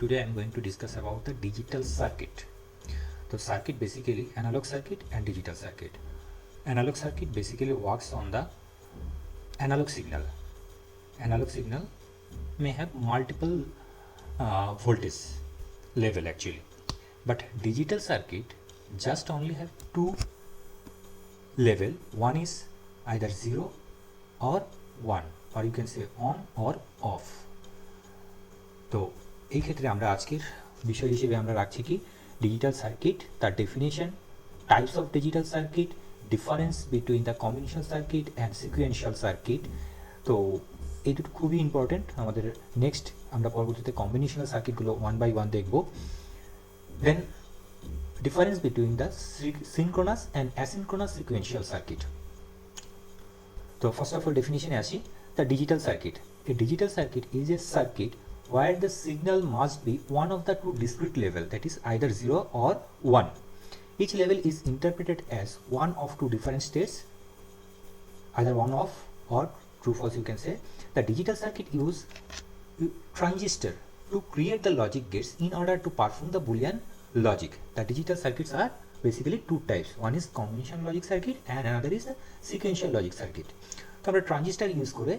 Today I am going to discuss about the digital circuit. So circuit basically analog circuit and digital circuit. Analog circuit basically works on the analog signal. Analog signal may have multiple voltage level actually, but digital circuit just only have two level. One is either 0 or 1, or you can say on or off. তো এই ক্ষেত্রে আমরা আজকের বিষয় হিসেবে আমরা রাখছি কি ডিজিটাল সার্কিট, তার definition, types of digital circuit, difference between the combination circuit and sequential circuit. তো এই দুটো খুবই ইম্পর্টেন্ট আমাদের। নেক্সট আমরা পরবর্তীতে কম্বিনেশনাল সার্কিটগুলো ওয়ান বাই ওয়ান দেখব। Then difference between the synchronous and asynchronous sequential circuit. তো ফার্স্ট অফ অল ডেফিনেশনে আসি। The digital circuit, a digital circuit is a circuit where the signal must be one of the two discrete level, that is either 0 or 1. Each level is interpreted as one of two different states, either on off or true false you can say. The digital circuit use transistor to create the logic gates in order to perform the Boolean logic. The digital circuits are basically two types. One is combination logic circuit and another is a sequential logic circuit. তো আমরা transistor use করে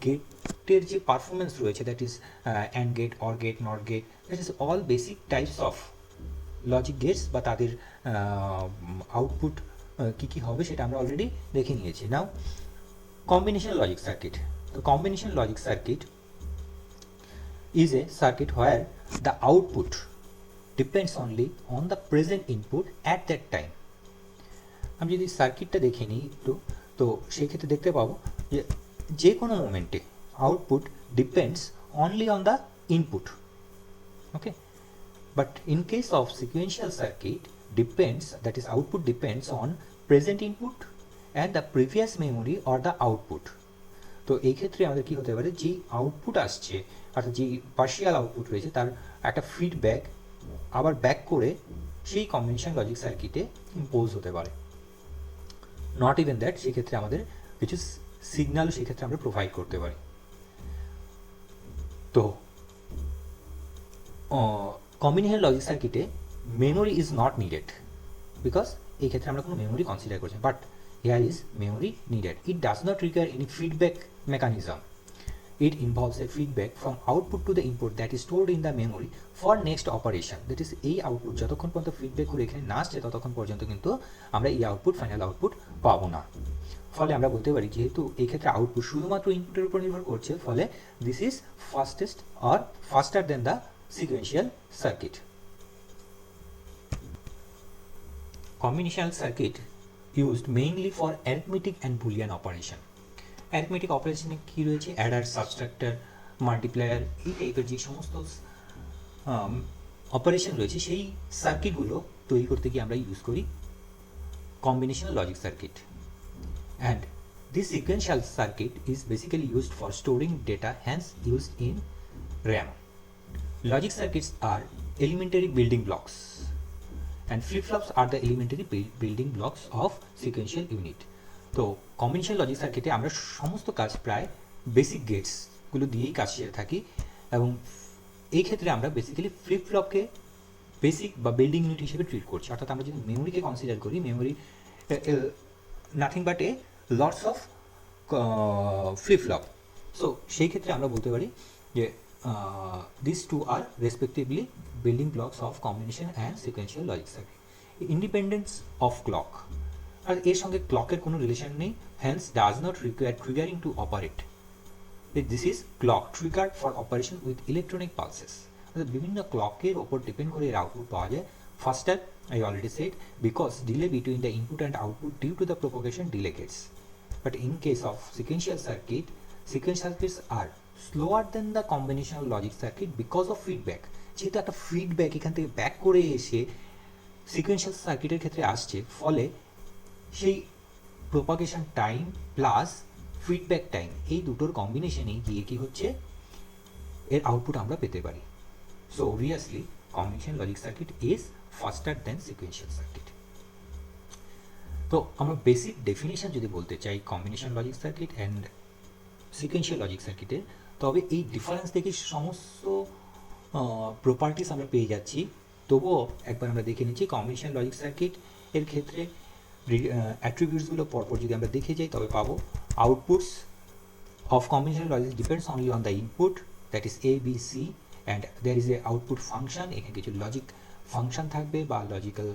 গেটের যে performance রয়েছে, that is and gate, or gate, not gate, that is all basic types of logic gates বা তাদের output কী কী হবে সেটা আমরা অলরেডি দেখে নিয়েছি। নাও কম্বিনেশন লজিক সার্কিট। তো combination logic circuit is a circuit where the output depends only on the present input at that time. আমি যদি সার্কিটটা দেখে নিই একটু, তো সেই ক্ষেত্রে দেখতে পাবো যে কোনো মোমেন্টে output depends only on the input, okay. But in case of sequential circuit depends, that is output depends on present input and the previous memory or the output. তো এই ক্ষেত্রে আমাদের কী হতে পারে, যে আউটপুট আসছে অর্থাৎ যে পার্শিয়াল আউটপুট রয়েছে তার একটা ফিডব্যাক আবার ব্যাক করে সেই কম্বিনেশন লজিক সার্কিটে ইম্পোজ হতে পারে। নট ইভেন দ্যাট, সেক্ষেত্রে আমাদের কিছু সিগন্যালও সেক্ষেত্রে আমরা প্রোভাইড করতে পারি। তো কম্বিনেশন লজিক সার্কিটে memory is not needed, because এই ক্ষেত্রে আমরা কোনো মেমোরি কনসিডার করছি, but here is memory needed. It does not require any feedback mechanism. It involves a feedback from output to the input that is stored in the memory for next operation. That is, এই output যতক্ষণ পর্যন্ত feedback করে এখানে না আসছে ততক্ষণ পর্যন্ত কিন্তু আমরা এই আউটপুট, ফাইনাল আউটপুট পাবো না। ফলে আমরা বলতে পারি যেহেতু এই ক্ষেত্রে আউটপুট শুধুমাত্র ইনপুটের উপর নির্ভর করছে, ফলে this is fastest or faster than the sequential circuit. Combinational circuit used mainly for arithmetic and Boolean operation. Arithmetic অপারেশনে কী রয়েছে, অ্যাডার, সাবস্ট্রাক্টর, মাল্টিপ্লায়ার, এই টাইপের যে সমস্ত অপারেশন রয়েছে সেই সার্কিটগুলো তৈরি করতে গিয়ে আমরা ইউজ করি combinational logic circuit. And this sequential circuit is basically used for storing data, hence used in RAM. Logic circuits are elementary building blocks and flip-flops are the elementary building blocks of sequential unit. তো combination logic সার্কিটে আমরা সমস্ত কাজ প্রায় basic গেটসগুলো দিয়েই কাজ সেরে থাকি, এবং এই ক্ষেত্রে আমরা বেসিক্যালি ফ্লিপ ফ্লপকে বেসিক বা বিল্ডিং ইউনিট হিসেবে ট্রিট করছি। অর্থাৎ আমরা যদি মেমোরিকে কনসিডার করি, memory nothing but a lots of flip flop. So সেই ক্ষেত্রে আমরা বলতে পারি যে this two are respectively building blocks of combination and sequential logic circuit. Independence of clock, আর এর সঙ্গে ক্লকের কোনো রিলেশন নেই, hence does not require triggering to operate. This is clock triggered for operation with electronic pulses. অর্থাৎ বিভিন্ন ক্লকের ওপর depend করে এর আউটপুট পাওয়া যায়। Faster, I already said, because delay between the input and output due to the propagation delay gates. But in case of sequential circuit, sequential circuits are slower than the combinational logic circuit because of feedback. যেহেতু একটা feedback এখান থেকে back করে এসে sequential সার্কিটের ক্ষেত্রে আসছে, ফলে সেই propagation time plus feedback time এই দুটোর কম্বিনেশনে গিয়ে কী হচ্ছে, এর আউটপুট আমরা পেতে পারি। So obviously combination logic circuit is faster than sequential circuit. তো আমরা বেসিক ডেফিনেশন যদি বলতে চাই combination logic circuit and sequential logic সার্কিটের, তবে এই ডিফারেন্স থেকে সমস্ত প্রপার্টিস আমরা পেয়ে যাচ্ছি, তবুও একবার আমরা দেখে নিচ্ছি কম্বিনেশন লজিক সার্কিট এর ক্ষেত্রে অ্যাট্রিবিউটসগুলো পরপর যদি আমরা দেখে যাই তবে পাবো outputs of combinational logic depends only on the input, that is a b c, and there is a output function. এখানে কিছু লজিক ফাংশন থাকবে বা লজিক্যাল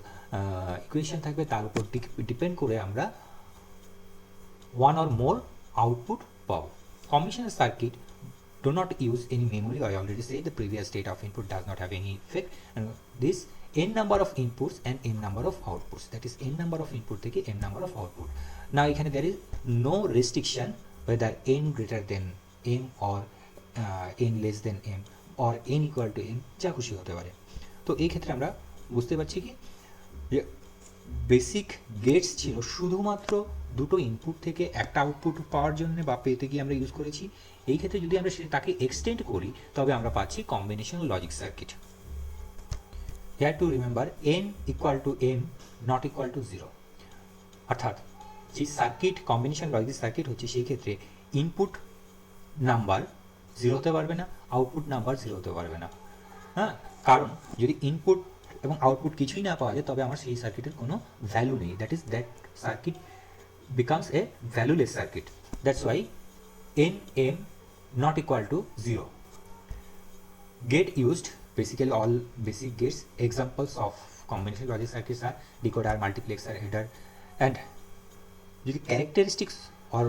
ইকুয়েশন থাকবে, তার উপর ডিপেন্ড করে আমরা ওয়ান অর মোর আউটপুট পাবো। Combinational circuit do not use any memory. I already said the previous state of input does not have any effect, and this n number of inputs and n number of outputs, that is n number of input থেকে n number of output. Now এখানে there is no restriction whether n greater than m or n less than m or n equal to m, যা খুশি হতে পারে। তো এই ক্ষেত্রে আমরা বুঝতে পারছি কি যে বেসিক গেটস ছিল শুধুমাত্র দুটো ইনপুট থেকে একটা আউটপুট পাওয়ার জন্য বা পেতে গিয়ে আমরা ইউজ করেছি। এই ক্ষেত্রে যদি আমরা তাকে এক্সটেন্ড করি তবে আমরা পাচ্ছি combination logic circuit. Here to remember n equal to m not equal to 0, অর্থাৎ যে সার্কিট কম্বিনেশন লজিক সার্কিট হচ্ছে সেই ক্ষেত্রে ইনপুট নাম্বার 0 হতে পারবে না, আউটপুট নাম্বার 0 হতে পারবে না। হ্যাঁ, কারণ যদি ইনপুট এবং আউটপুট কিছুই না পাওয়া যায় তবে আমার সেই সার্কিটের কোনো ভ্যালু নেই, that is that circuit becomes a valueless circuit. That's why n m not equal to 0. Gate used, basically all basic gates. Examples of combination logic circuits are decoder, multiplexer, header, and যদি characteristics or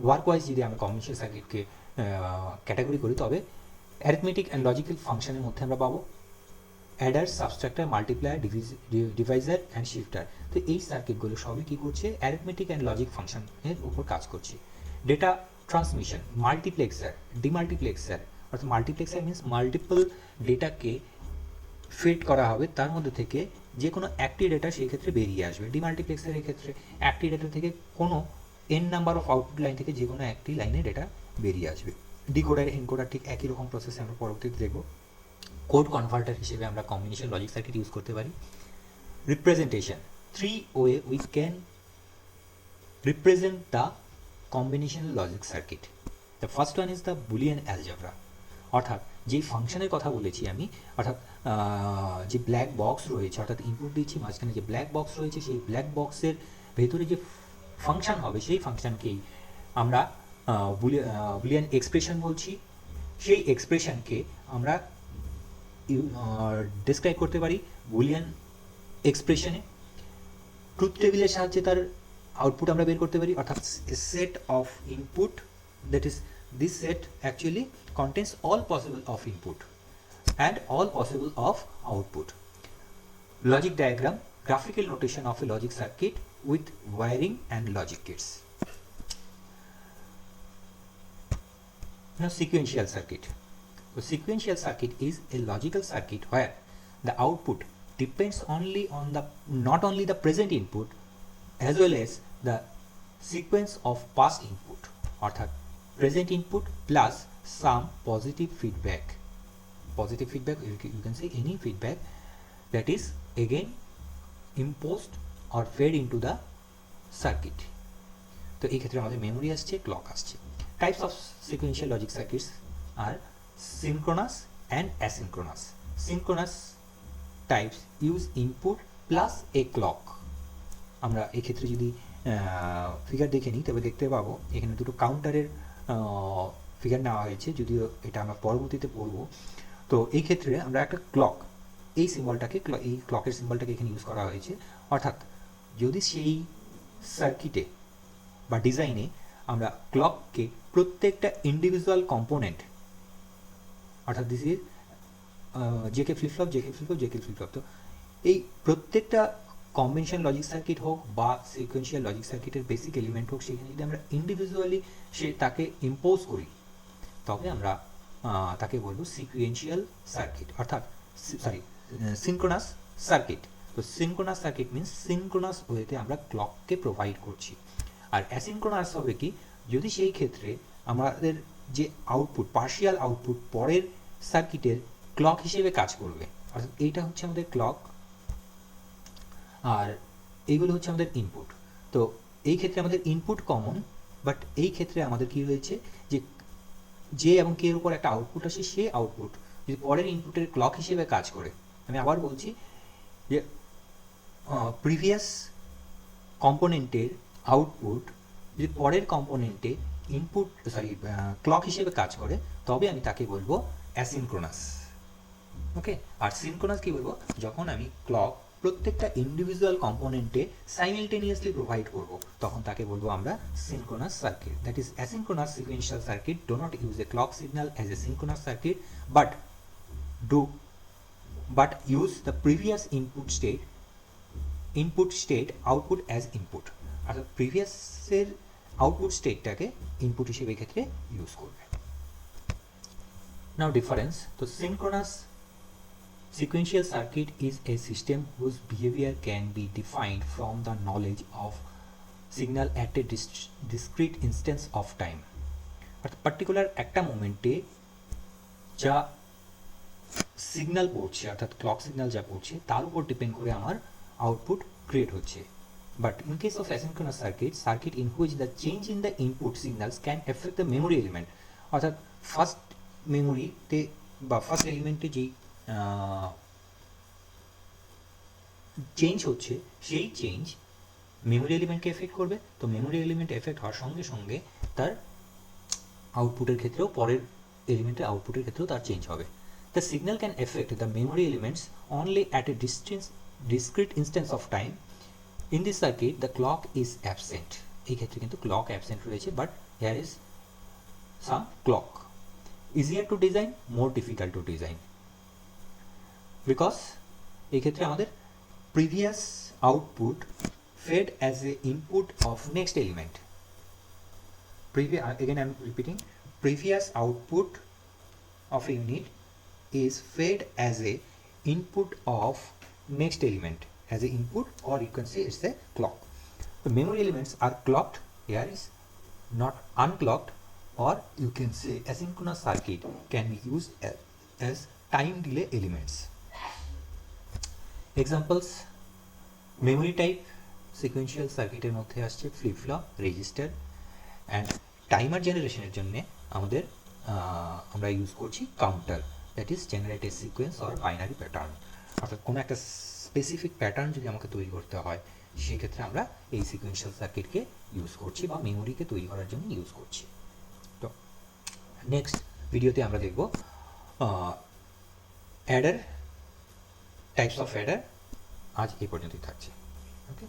work wise যদি আমরা combination সার্কিটকে category করি তবে arithmetic and logical ফাংশনের মধ্যে আমরা পাবো adder, subtractor, multiplier, divisor and shifter. তো এই সার্কিটগুলো সবই কী করছে, অ্যারিথমেটিক অ্যান্ড লজিক ফাংশনের উপর কাজ করছে। ডেটা ট্রান্সমিশন, মাল্টিপ্লেক্সার, ডিমাল্টিপ্লেক্সার, অর্থাৎ মাল্টিপ্লেক্সার মিনস মাল্টিপল ডেটাকে ফিড করা হবে, তার মধ্যে থেকে যে কোনো একটি ডেটা সেই ক্ষেত্রে বেরিয়ে আসবে। ডিমাল্টিপ্লেক্সারের ক্ষেত্রে একটি ডেটা থেকে কোনো n number of output line থেকে যে কোনো একটি লাইনে ডেটা বেরিয়ে আসবে। ডিকোডার, এনকোডার ঠিক একই রকম প্রসেসে আমরা পরবর্তীতে দেখব। কোড কনভার্টার হিসেবে আমরা কম্বিনেশন লজিক সার্কিট ইউজ করতে পারি। Representation, 3 way we can represent the combination logic circuit. The first one is the Boolean algebra, অর্থাৎ যেই ফাংশনের কথা বলেছি আমি, অর্থাৎ যে ব্ল্যাক বক্স রয়েছে, অর্থাৎ ইনপুট দিচ্ছি মাঝখানে যে ব্ল্যাক বক্স রয়েছে সেই ব্ল্যাক বক্সের ভেতরে যে ফাংশন হবে সেই ফাংশনকেই আমরা বুলিয়ান এক্সপ্রেশন বলছি। সেই এক্সপ্রেশনকে আমরা ডিসক্রাইব করতে পারি বুলিয়ান এক্সপ্রেশনে। ট্রুথ টেবিলের সাহায্যে তার আউটপুট আমরা বের করতে পারি, অর্থাৎ set of input, that is this set actually contains all possible of input and all possible of output. Logic diagram, graphical notation of a logic circuit with wiring and logic gates. Now sequential circuit. So sequential circuit is a logical circuit where the output depends only on the not only the present input as well as the sequence of past input, অর্থাৎ present input plus some positive feedback. Positive feedback, you can say any feedback that is again imposed or fed into the circuit. তো এই ক্ষেত্রে আমাদের memory আসছে, clock আসছে। Types of sequential logic circuits are synchronous and asynchronous. Synchronous types use input plus a clock. আমরা এক্ষেত্রে যদি figure দেখে নিই তবে দেখতে পাবো এখানে দুটো কাউন্টারের ফিগার নেওয়া হয়েছে, যদিও এটা আমরা পরবর্তীতে পড়ব। তো এই ক্ষেত্রে আমরা একটা ক্লক, এই সিম্বলটাকে, এই ক্লকের সিম্বলটাকে এখানে ইউজ করা হয়েছে, অর্থাৎ যদি সেই সার্কিটে বা ডিজাইনে আমরা ক্লককে প্রত্যেকটা ইন্ডিভিজুয়াল কম্পোনেন্ট, অর্থাৎ this is JK flip flop, JK flip flop, JK flip flop, তো এই প্রত্যেকটা কম্বিনেশন লজিক সার্কিট হোক বা সিকোয়েন্সিয়াল লজিক সার্কিটের বেসিক এলিমেন্ট হোক, সেখানে যদি আমরা ইন্ডিভিজুয়ালি তাকে ইম্পোজ করি তবে আমরা তাকে বলবো সিকুয়েন্সিয়াল সার্কিট, অর্থাৎ সিনক্রোনাস সার্কিট। তো সিনক্রোনাস সার্কিট মিনস সিনক্রোনাস ওয়েতে আমরা ক্লককে প্রোভাইড করছি। আর অ্যাসিনক্রোনাস হবে কি, যদি সেই ক্ষেত্রে আমাদের যে আউটপুট, পার্শিয়াল আউটপুট পরের সার্কিটের ক্লক হিসেবে কাজ করবে, অর্থাৎ এইটা হচ্ছে আমাদের ক্লক আর এইগুলো হচ্ছে আমাদের ইনপুট। তো এই ক্ষেত্রে আমাদের ইনপুট কমন, বাট এই ক্ষেত্রে আমাদের কি হয়েছে যে এবং কে এর উপর একটা আউটপুট আসে, সেই আউটপুট যদি পরের ইনপুটের ক্লক হিসেবে কাজ করে, আমি আবার বলছি যে প্রিভিয়াস কম্পোনেন্টের আউটপুট যদি পরের কম্পোনেন্টে ইনপুট ক্লক হিসেবে কাজ করে, তবে আমি তাকে বলবো অ্যাসিনক্রোনাস। ওকে, আর সিনক্রোনাস কি বলবো, যখন আমি ক্লক প্রত্যেকটা ইন্ডিভিজুয়াল কম্পোনেন্টে সাইমেলটেনিয়াসলি প্রোভাইড করব, তখন তাকে বলবো আমরা synchronous circuit. That is asynchronous sequential circuit do not use a clock signal as a synchronous circuit but use the previous input state output as input, অর্থাৎ প্রিভিয়াসের আউটপুট স্টেটটাকে ইনপুট হিসেবে ক্ষেত্রে use করবে। নাও difference, তো synchronous sequential circuit is a system whose behavior can be defined from the knowledge of signal at a discrete instance of time, অর্থাৎ particular একটা মোমেন্টে যা signal পড়ছে, অর্থাৎ ক্লক সিগন্যাল যা পড়ছে তার উপর ডিপেন্ড করে আমার আউটপুট ক্রিয়েট হচ্ছে। But in case of asynchronous circuit in which the change in the input signals can effect the memory element, অর্থাৎ ফার্স্ট মেমোরিতে বা ফার্স্ট এলিমেন্টে যেই চেঞ্জ হচ্ছে সেই চেঞ্জ মেমোরি এলিমেন্টকে এফেক্ট করবে। তো মেমোরি এলিমেন্ট এফেক্ট হওয়ার সঙ্গে সঙ্গে তার আউটপুটের ক্ষেত্রেও, পরের এলিমেন্টের আউটপুটের ক্ষেত্রেও তার চেঞ্জ হবে। The signal can affect the memory elements only at a discrete instance of time. In this circuit, the clock is absent. এই ক্ষেত্রে কিন্তু ক্লক অ্যাবসেন্ট রয়েছে, but here is some clock. Easier to design, more difficult to design. Because এই ক্ষেত্রে আমাদের previous output fed as a input of next element. Again I am repeating, previous output of a unit is fed as a input of next element, as a input, or you can say it's a clock. The memory elements are clocked, here is not unclocked, or you can say asynchronous circuit can be used as time delay elements. Examples, memory type sequential সার্কিটের মধ্যে আসছে flip flop, register, and timer জেনারেশনের জন্য আমাদের আমরা use করছি counter, that is generated sequence or binary pattern. অর্থাৎ কোনো একটা স্পেসিফিক প্যাটার্ন যদি আমাকে তৈরি করতে হয়, সেক্ষেত্রে আমরা এই সিকোয়েন্সিয়াল সার্কিটকে ইউজ করছি বা মেমোরিকে তৈরি করার জন্য ইউজ করছি। তো নেক্সট ভিডিওতে আমরা দেখব অ্যাডার, টাইপস অফ অ্যাডার। আজ এই পর্যন্তই থাকছে। ওকে।